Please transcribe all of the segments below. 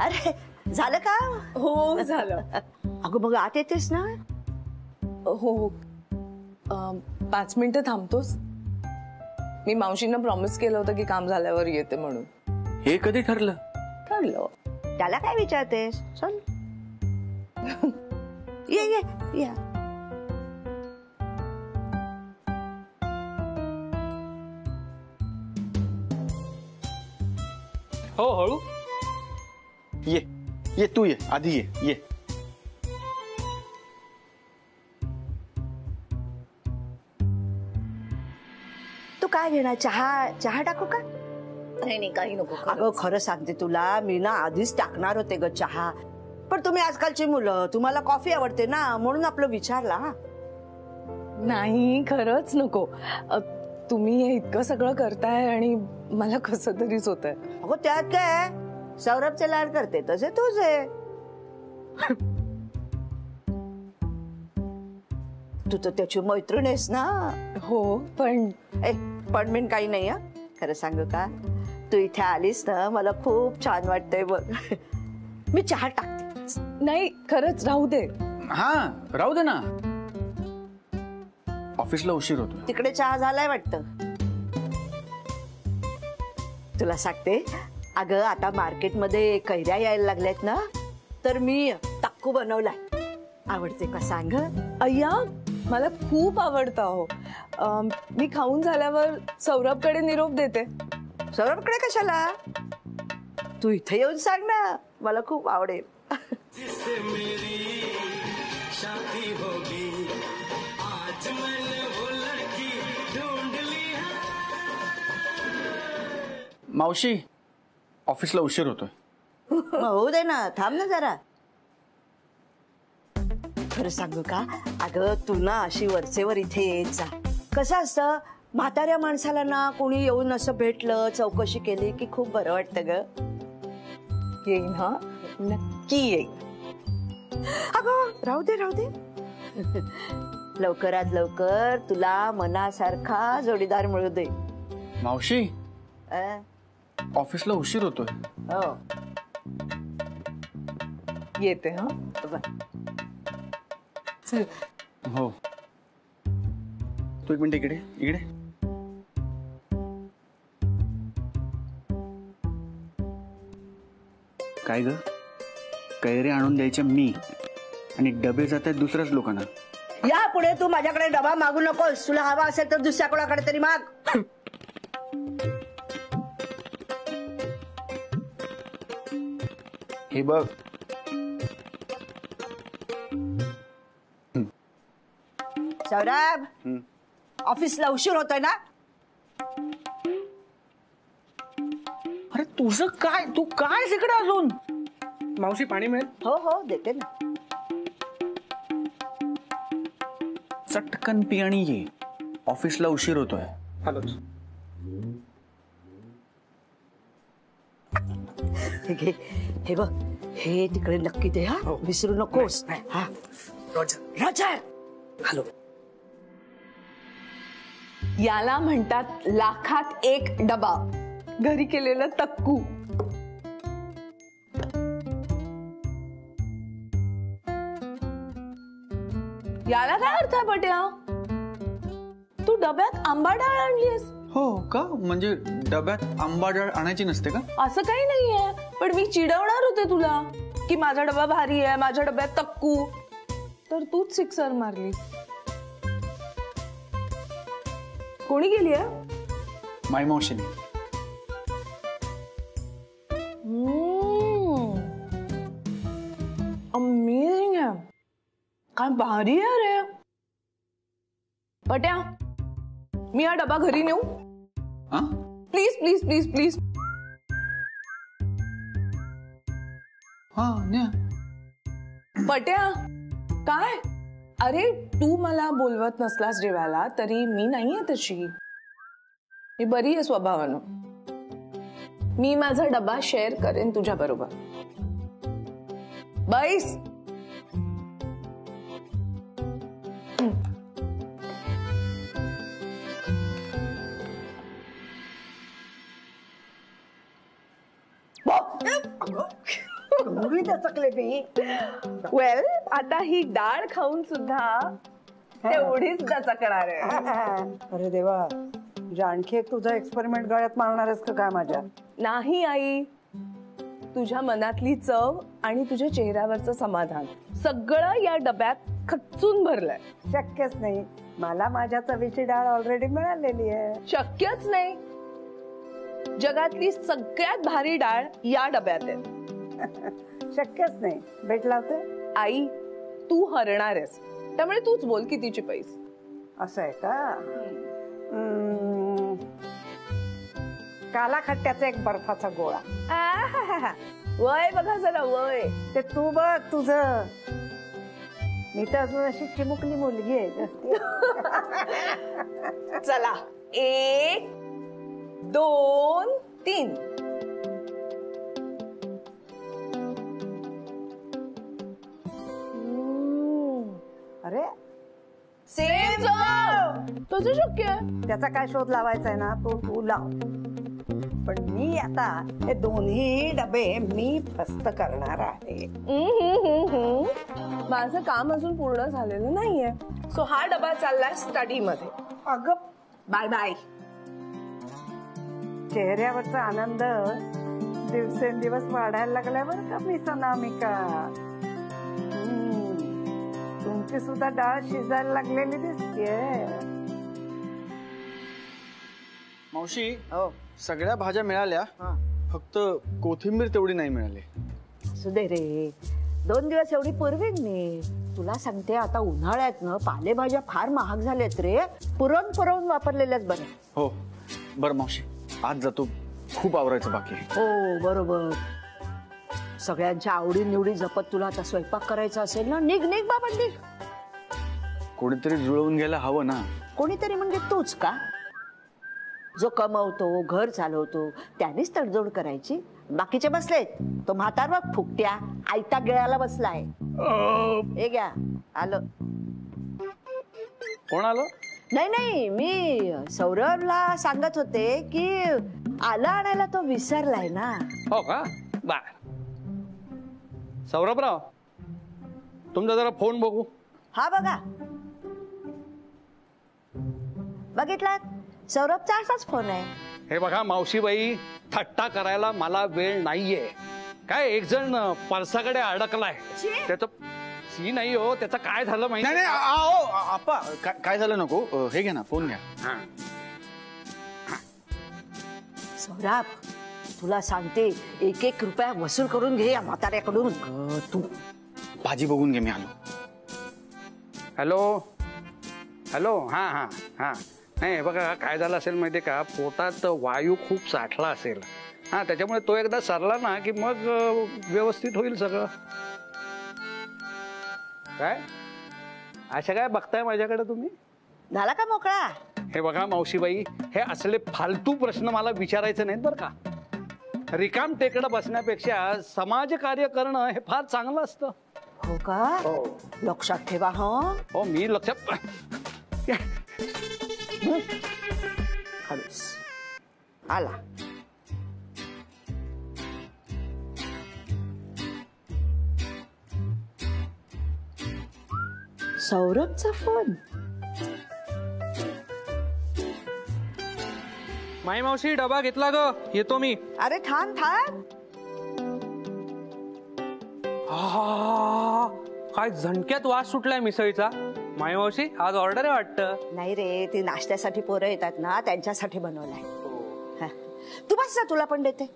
अरे झालं का? हो झालं. अगं मग आत येतेस ना? हो 5 मिनिटं थांबतोस. मी मावशींना प्रॉमिस केलं होतं की काम झाल्यावर येते म्हणून. हे कधी ठरलं? ठरलं. त्याला काय विचारतेस? चल ये ये या. हो हळू ये ये तू ये आधी ये. तू काय घेणार? चहा चहा टाकू का? नाही काही नको. अगं खरं सांगते तुला, मी ना आधीच टाकणार होते ग चहा, पण तुम्ही आजकालची मुलं, तुम्हाला कॉफी आवडते ना म्हणून आपलं विचारला. नाही खरंच नको. तुम्ही हे इतकं सगळं करताय आणि मला कसं तरीच होतंय. अगो त्यात काय, सौरभचे लाड करते तसे तूच आहे. तू तर त्याची मैत्रीण आहेस ना. हो पण पण मी काही नाही. खरं सांगू का, तू इथे आलीस ना मला खूप छान वाटतंय बघ. मी चहा टाकते. नाही खरंच राहू दे. हा राहू दे ना, ऑफिसला उशीर होतो. तिकडे चहा झालाय वाटतं. तुला सांगते, अगं आता मार्केटमध्ये कैऱ्या यायला लागल्यात ना, तर मी तक्कू बनवलाय. आवडते का सांग? अय्या मला खूप आवडतं. हो मी खाऊन झाल्यावर सौरभकडे निरोप देते. सौरभकडे कशाला? तू इथे येऊन सांग ना, मला खूप आवडेल. मावशी ऑफिसला उशीर होतोय. होऊ दे ना, थांब ना जरा. खरं सांगू का, अगं तू ना अशी वरचेवर इथे येत जा. कसं असतं, म्हाताऱ्या माणसाला ना कोणी येऊन असं भेटलं, चौकशी केली की खूप बरं वाटतं ग. येईन हा, नक्की येईन. अगं राहू दे राहू दे. लवकरात लवकर तुला मनासारखा जोडीदार मिळू दे. मावशी ऑफिसला उशीर होतोय. हो येते हा. हो तू एक मिनिट इकडे इकडे. काय ग, कैरे आणून द्यायच्या मी आणि डबे जात आहेत दुसऱ्याच लोकांना. या पुढे तू माझ्याकडे डबा मागू नकोस. तुला हवा असेल तर दुसऱ्या कोणाकडे तरी माग. हे बघ, सौरभ ऑफिसला उशीर होतोय ना. अरे तुझं काय, तू काय इकडे अजून. मावशी पाणी मिळेल? हो हो देते ना. चटकन पी आणि ये, ऑफिसला उशीर होतोय. आलोच. ठीक आहे, हे बघ हे तिकडे नक्की दे हा, विसरू नकोस. हा रॉजर. रॉजर. हॅलो. याला म्हणतात लाखात एक डबा, घरी केलेला तक्कू. याला काय अर्थ आहे बट्या? तू डब्यात आंबा डाळ आणलीस. हो का, म्हणजे डब्यात आंबा डाळ आणायची नसते का? असं काही नाहीये, पण मी चिडवणार होते तुला की माझा डबा भारी आहे, माझ्या डब्यात तक्कू, तर तूच सिक्सर मारली. कोणी गेली आहे? माई मावशीने. अमेझिंग आहे, काय भारी आहे रे. पट्या मी हा डबा घरी नेऊ? Please please please please. हा न्या. पट्या काय, अरे तू मला बोलवत नसलास जेवायला तरी मी नाहीये तशी. मी बरी आहे स्वभावानं. मी माझा डबा शेअर करेन तुझ्या बरोबर. बैस. एवढी दचकले मी. वेल आता ही डाळ खाऊन सुद्धा तेवढीच दचकणार आहे. अरे देवा, म्हणजे आणखी एक तुझा एक्सपेरिमेंट गळ्यात मारणार आहेस का काय माझ्या? नाही आई, तुझ्या मनातली चव आणि तुझ्या चेहऱ्यावरचं समाधान सगळं या डब्यात खच्चून भरलंय. शक्यच नाही, मला माझ्या चवीची डाळ ऑलरेडी मिळालेली आहे. शक्यच नाही. जगातली सगळ्यात भारी डाळ या डब्यात आहे. शक्यच नाही. भेट लावते. आई, तू हरणार आहेस, त्यामुळे तूच बोल कितीची पैस. असं आहे का? काला खट्ट्याचा एक बर्फाचा गोळा. आहाहा. वय बघा जरा वय. ते तू बघ तुझं. मी तर अजून अशी चिमुकली मुलगी आहे. चला, 1 2 3. अरे सेम तुझं शक्य आहे. त्याचा काय शोध लावायचा आहे ना, तो तू लाव. पण मी आता हे दोन्ही डबे मी फस्त करणार आहे. माझं काम अजून पूर्ण झालेलं नाहीये, सो हा डबा चाललाय स्टडी मध्ये. अगं, बाय बाय. चेहऱ्यावरचा आनंद दिवसेंदिवस वाढायला लागल्यावर का मी अनामिका. तुमची सुद्धा डाळ शिजायला लागलेली दिसतीये. मावशी, हो, सगळ्या भाज्या मिळाल्या, फक्त कोथिंबीर तेवढी नाही मिळाली. असू दे रे, 2 दिवस एवढी पुरवीन मी. तुला सांगते, आता उन्हाळ्यात ना पालेभाज्या फार महाग झाल्यात रे. पुरवून वापरलेल्याच बरे. हो बरं मावशी, आज जातो, खूप आवरायचं बाकी आहे. हो बरोबर. सगळ्यांच्या आवडी निवडी जपत तुला आता स्वयंपाक करायचा असेल ना, निघ बाबा निघ. कोणीतरी जुळवून घ्यायला हवं ना. कोणीतरी म्हणजे तूच का? जो कमवतो, घर चालवतो, त्यानेच तडजोड करायची. बाकीचे बसलेत. तो म्हातार बघ फुकट्या आयता गिळाला बसलाय. हे घ्या, आलं. कोण आलं? नाही, मी सौरभला सांगत होते की आलं आणायला तो विसरलाय ना. हो का? बर. सौरभराव, तुमचा जरा फोन बघू. हा बघा, बघितलात? सौरभचा असाच फोन आहे. हे बघा मावशीबाई, थट्टा करायला मला वेळ नाहीये. काय एक जण परसाकडे अडकलाय. त्याचं सी नाही हो, त्याचं काय झालं माहिती? नाही आप्पा, काय झालं नको. हे घ्या ना, फोन घ्या. सौरभ, तुला सांगते, 1-1 रुपया वसूल करून घे या म्हाताऱ्याकडून. तू भाजी बघून घे, मी आलो. Hello hello. हा. नाही बघा, काय झालं असेल माहितीये का, पोटात वायू खूप साठला असेल. त्याच्यामुळे तो एकदा सरला ना की मग व्यवस्थित होईल सगळं. काय अशा काय बघताय माझ्याकडे तुम्ही? झाला का मोकळा? हे बघा मावशीबाई, हे असले फालतू प्रश्न मला विचारायचे नाहीत बरं का. रिकाम टेकडं बसण्यापेक्षा समाजकार्य करणं हे फार चांगलं असतं. हो का? लक्षात ठेवा. हो, मी लक्षात. हळूच आला. सौरभचा फोन. माई मावशी, डबा घेतला ग, येतो मी. अरे थांब. काय झणक्यात वास सुटलाय मिसळीचा. माई मावशी, आज ऑर्डर आहे वाटतं. नाही रे, ती नाश्त्यासाठी पोरं येतात ना, त्यांच्यासाठी बनवलाय. तू बस ना, तुला पण देते.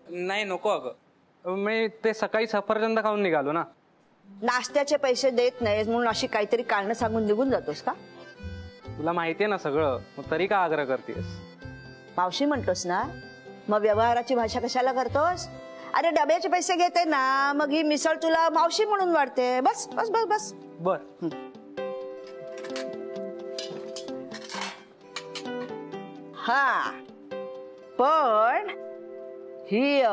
नाही नको अगं, मी ते सकाळी सफरचंद खाऊन निघालो ना. नाश्त्याचे पैसे देत नाहीस म्हणून अशी काहीतरी कारण सांगून निघून जातोस का? तुला माहितीये ना सगळं, मग तरी का आग्रह करतेस? मावशी म्हणतोस ना, मग व्यवहाराची भाषा कशाला करतोस? अरे डब्याचे पैसे घेते ना, मग ही मिसळ तुला मावशी म्हणून वाटते. बस बस बस बस. बर. हा, पण ही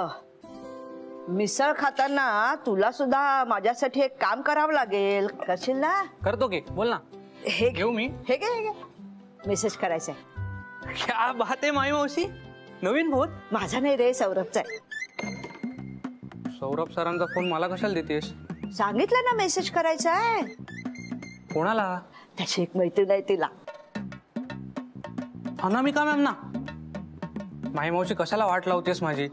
मिसळ खाताना तुला सुद्धा माझ्यासाठी एक काम करावं लागेल. करशील ना? करतो की, बोल ना. हे घेऊ मी? हे घे. मेसेज करायचंय. क्या बात आहे माई मावशी, नवीन फोन? माझा नाही रे, सौरभचा आहे. सौरभ सरांचा फोन मला कशाला देतेस? सांगितलं ना मेसेज करायचा आहे. कोणाला? त्याची एक मैत्रीण आहे तिला. अनामिका मॅम ना? माई मावशी कशाला वाट लावतेस माझी?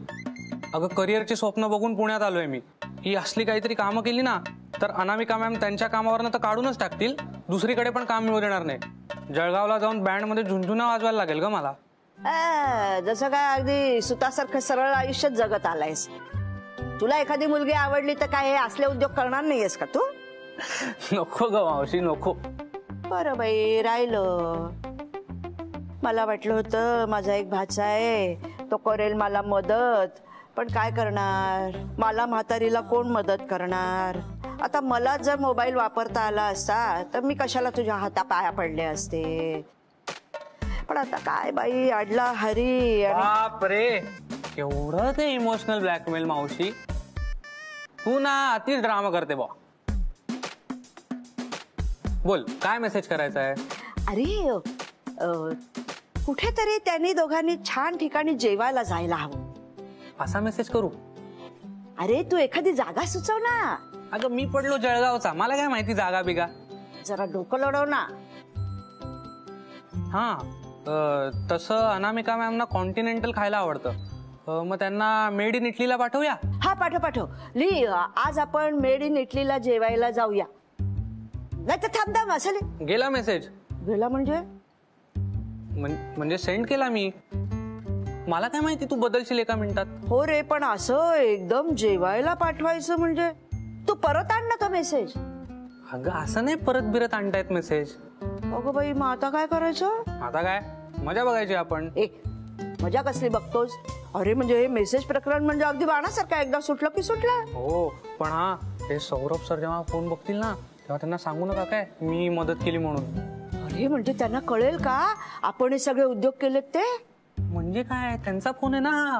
अगं करिअरची स्वप्न बघून पुण्यात आलोय मी. ही असली काहीतरी कामं केली ना तर अनामिका मॅम त्यांच्या कामावरनं तर काढूनच टाकतील, दुसरीकडे पण काम मिळू देणार नाही. जळगावला जाऊन बँडमध्ये झुंझुना वाजवायला लागेल ग मला. जसं काय अगदी सुतासारखं सरळ आयुष्य जगत आलायस. तुला एखादी मुलगी आवडली तर काय हे असले उद्योग करणार नाहीयेस का तू? नको ग मावशी नको. बरं बाई, राहिलं. मला वाटलं होतं माझा एक भाचा आहे, तो करेल मला मदत, पण काय करणार, मला म्हातारीला कोण मदत करणार. आता मला जर मोबाईल वापरता आला असता तर मी कशाला तुझ्या हातापाया पडले असते. पण आता काय बाई, अडला हरी. बाप रे, एवढं ते इमोशनल ब्लॅकमेल मावशी. तू ना अतिच ड्रामा करते बा. बोल, काय मेसेज करायचा आहे? अरे कुठेतरी त्यांनी दोघांनी छान ठिकाणी जेवायला जायला हवं. असा मेसेज करू? अरे तू एखादी जागा सुचव ना. अगं मी पडलो जळगावचा, मला काय माहिती जागा बिगा. जरा डोकं लढव ना. हा, तसं अनामिका मॅम ना कॉन्टिनेंटल खायला आवडतं. मग त्यांना मेड इन इटलीला पाठवूया? हा पाठव. ली, आज आपण मेड इन इटलीला जेवायला जाऊया. नाही तर थांबदा मसाले. गेला मेसेज? गेला म्हणजे सेंड केला मी. मला काय माहिती तू बदलशील एका मिनिटात. हो रे, पण असं एकदम जेवायला पाठवायचं म्हणजे तू परत आण ना तो मेसेज. अगं असं नाही परत बिरत आणतायत मेसेज. अगं बाई, मग आता काय करायचं? आता काय मजा बघायची आपण. मजा कसली बघतोस? अरे म्हणजे हे मेसेज प्रकरण म्हणजे अगदी बाणासारखं, एकदा सुटलं की सुटलं. हो, पण हा हे सौरभ सर जेव्हा फोन बघतील ना तेव्हा त्यांना सांगू नका काय मी मदत केली म्हणून. अरे म्हणजे त्यांना कळेल का आपण हे सगळे उद्योग केलेत ते? म्हणजे काय, त्यांचा फोन आहे ना.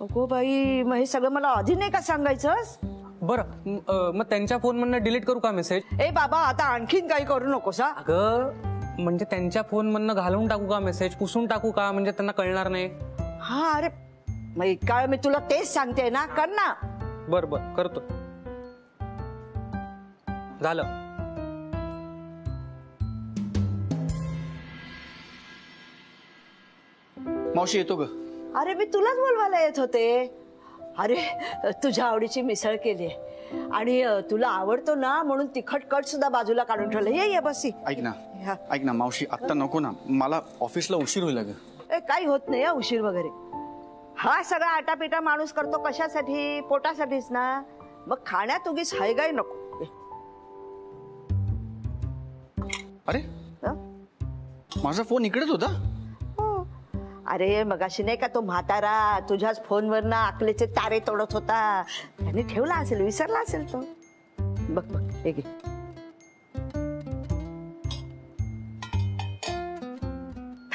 अगो बाई, मग हे सगळं मला आधी नाही का सांगायचंस? बरं, मग त्यांच्या फोन मधनं डिलीट करू का मेसेज? ए बाबा, आता आणखीन काही करू नकोस. अगं म्हणजे त्यांच्या फोन मधनं घालून टाकू का मेसेज, पुसून टाकू का, म्हणजे त्यांना कळणार नाही. हा, अरे मग इतका मी तुला तेच सांगते ना, कर ना. बर करतो. झालं. मावशी येतो ग. अरे मी तुलाच बोलवायला येत होते. अरे तुझ्या आवडीची मिसळ केली आणि तुला आवडतो ना म्हणून तिखट कट सुद्धा बाजूला काढून ठेवलं. ये बस. ऐक ना मावशी, आत्ता नको ना, मला ऑफिसला उशीर होईल ग. काही होत नाही उशीर वगैरे. हा सगळा आटापिटा माणूस करतो कशासाठी? पोटासाठीच ना. मग खाण्यात उगीच हायगाय नको. अरे माझा फोन इकडेच होता. अरे मगाशी नाही का तो म्हातारा तुझ्याच फोनवर ना अकलेचे तारे तोडत होता. त्याने ठेवला असेल, विसरला असेल तो. बघ हे घे.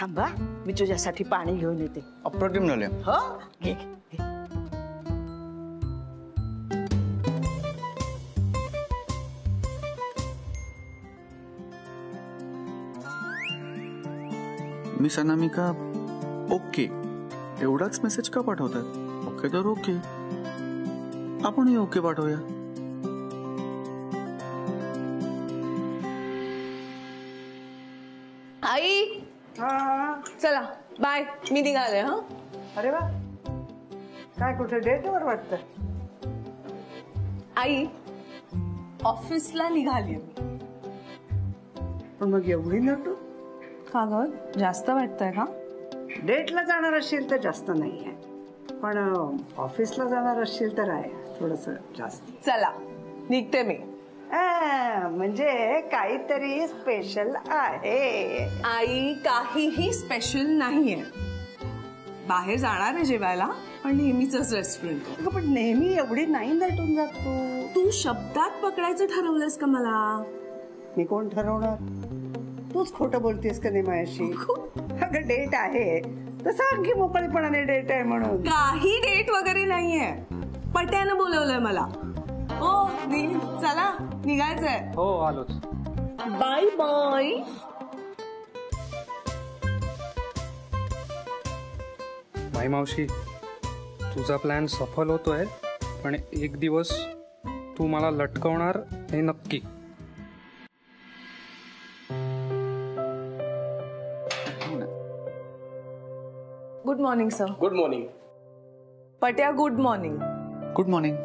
थांबा, मी तुझ्यासाठी पाणी घेऊन येते. अप्रतिम झाले. हो, घे. मिस अनामिका ओके, एवढाच मेसेज का पाठवतात? ओके तर ओके, आपणही ओके पाठवूया. आई, चला बाय, मी निघाले. हा, अरे वा, काय कुठे डेटवर वाटतं? आई ऑफिसला निघाली. पण मग एवढी नटू का ग, जास्त वाटतंय का? डेटला जाणार असशील तर जास्त नाहीये, पण ऑफिसला जाणार असशील तर आहे थोडस जास्त. चला निघते मी. म्हणजे काहीतरी स्पेशल आहे. आई काहीही स्पेशल नाहीये. बाहेर जाणार आहे जेवायला, पण नेहमीच रेस्टॉरंट. पण नेहमी एवढी नाही नटून जात तू शब्दात पकडायचं ठरवलंस का मला? मी कोण ठरवणार? तूच खोटं बोलतेस का नाही माझ्याशी? अगं डेट आहे तर सांग की मोकळेपणाने डेट आहे म्हणून. काही डेट वगैरे नाहीये, पट्यानं बोलवलंय मला. हो चला निघायचंय. हो आलोच. Bye bye. माई मावशी, तुझा प्लॅन सफल होतोय पण एक दिवस तू मला लटकवणार हे नक्की. Good morning sir. Good morning. Patya good morning. Good morning.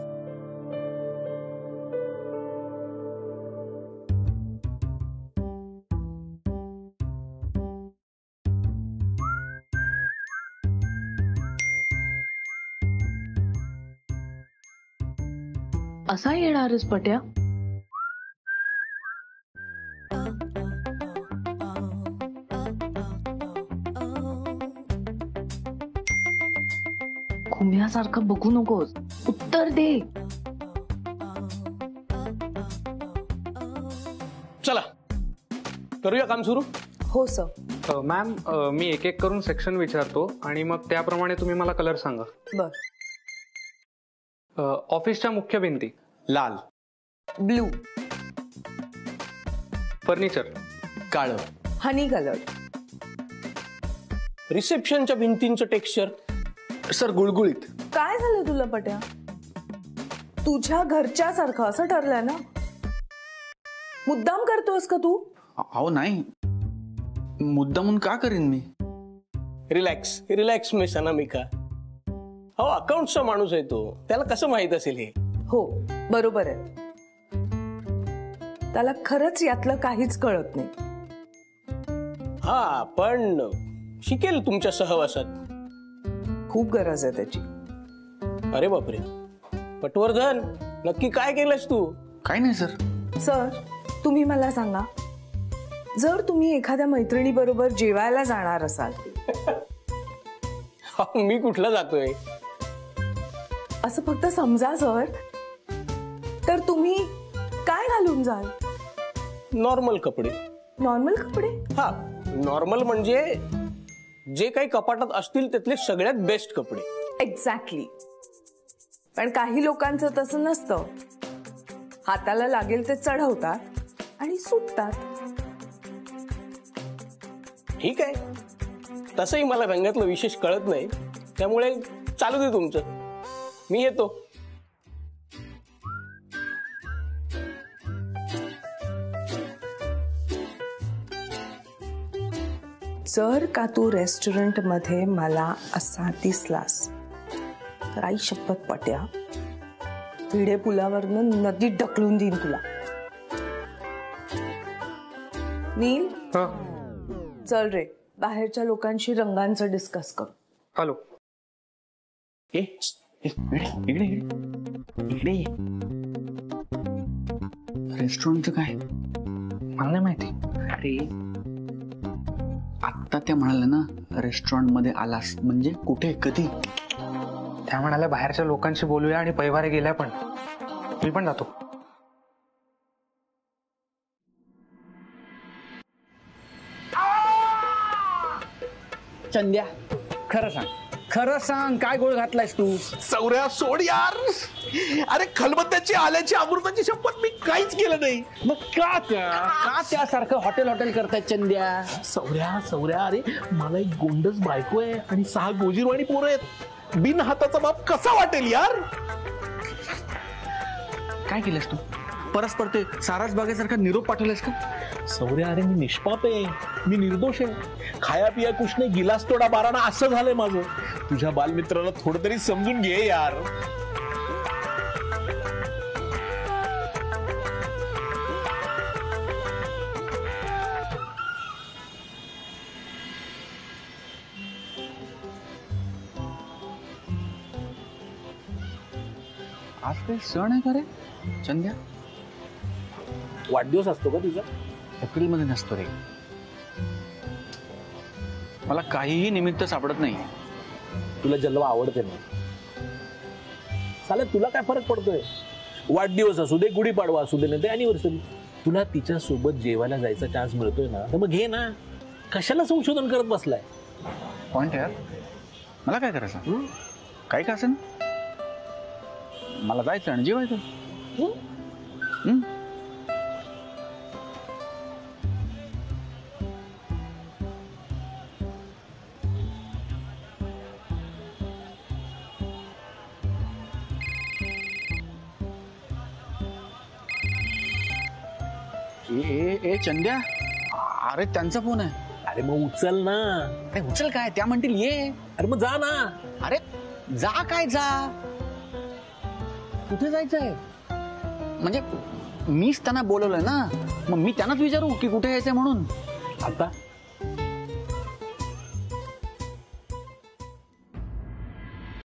असा येणारच पट्या? खुम्यासारखं बघू नकोस, उत्तर दे. चला करूया काम सुरू. हो सर. मॅम मी एक एक करून सेक्शन विचारतो आणि मग त्याप्रमाणे तुम्ही मला कलर सांगा. बर. ऑफिसच्या मुख्य भिंती लाल. ब्लू. फर्निचर काळं. हनी कलर. रिसेप्शनच्या भिंतींचं टेक्स्चर सर गुळगुळीत. काय झालं तुला पट्या? तुझ्या घरच्या सारखं असं ठरलंय ना? मुद्दाम करतोस का तू? अहो नाही, मुद्दामून का करीन मी? रिलॅक्स रिलॅक्स मिस अनामिका. हो अकाउंटचा माणूस आहे तो, त्याला कसं माहित असेल हे? हो बरोबर आहे. त्याला खरंच यातलं काहीच कळत नाही. हा पण शिकेल तुमच्या सहवासात. खूप गरज आहे त्याची. अरे बापरे. पटवर्धन नक्की काय केलंस तू? काय नाही सर. सर तुम्ही मला सांगा, जर तुम्ही एखाद्या मैत्रिणी बरोबर जेवायला जाणार असाल, मी कुठला जातोय? असं फक्त समजा सर, तर तुम्ही काय घालून जाल? नॉर्मल कपडे. नॉर्मल कपडे? हा नॉर्मल म्हणजे जे काही कपाटात असतील त्यातले सगळ्यात बेस्ट कपडे. एक्झॅक्टली. पण काही लोकांचं तसं नसतं. हाताला लागेल ते चढवतात आणि सुटतात. ठीक आहे, तसंही मला रंगातलं विशेष कळत नाही, त्यामुळे चालू दे तुमचं, मी येतो. जर का तू रेस्टॉरंट मध्ये मला असा दिसलास तर आई शपथ पट्या, भिडे पुलावरनं नदीत ढकलून देईन तुला. नील चल रे, बाहेरच्या लोकांशी रंगांचं डिस्कस कर. हॅलो. इकडे इकडे ये. रेस्टॉरंटचं काय? मला नाही माहिती. अरे आत्ता त्या म्हणाल्या ना, रेस्टॉरंट मध्ये आलास म्हणजे कुठे कधी? त्या म्हणाल्या बाहेरच्या लोकांशी बोलूया आणि पैवारे गेल्या पण. मी पण जातो. चंद्या खरं सांग काय गोळ घातलायस तू? चौऱ्या सोड यार. अरे खलबत्त्याची आल्याची अमृताची शपथ मी काहीच केलं नाही. मग का त्यासारखं हॉटेल करतायत चंद्या? चौऱ्या अरे मला एक गोंडस बायको आहे आणि 6 गोजीरवाणी पोरं आहेत. बिन हाताचा बाप कसा वाटेल यार? काय केलंस तू? परस्पर ते साराच बागेसारखा निरोप पाठवलास का? सौर्या अरे मी निष्पाप आहे, मी निर्दोष आहे. खाया पिया कुछ नाही, गिलास तोडा बाराना असं झालंय माझं. तुझ्या बालमित्राला थोडं तरी समजून घे यार. आज काही सण आहे का रे चंद्या? वाढदिवस असतो का तुझा? एप्रिलमध्ये नसतो रे. मला काहीही निमित्त सापडत नाही. तुला जलवा आवडते ना? साला तुला काय फरक पडतोय? वाढदिवस असू दे, गुढीपाडवा असू दे, नाही ते अॅनिव्हर्सरी. तुला तिच्या सोबत जेवायला जायचा चान्स मिळतोय ना, तर मग घे ना. कशाला संशोधन करत बसलाय? पॉइंट यार. मला काय करायचं? काय का असेल, मला जायचं आणि जेवायचं. ए चंद्या, अरे त्यांचा फोन आहे. अरे मग उचल ना. अरे उचल काय, त्या म्हणतील ये. अरे मग जा ना. अरे जा काय जा, कुठे जायचंय? म्हणजे मीच त्यांना बोलवलंय ना, मग मी त्यांनाच विचारू की कुठे यायचंय म्हणून. आता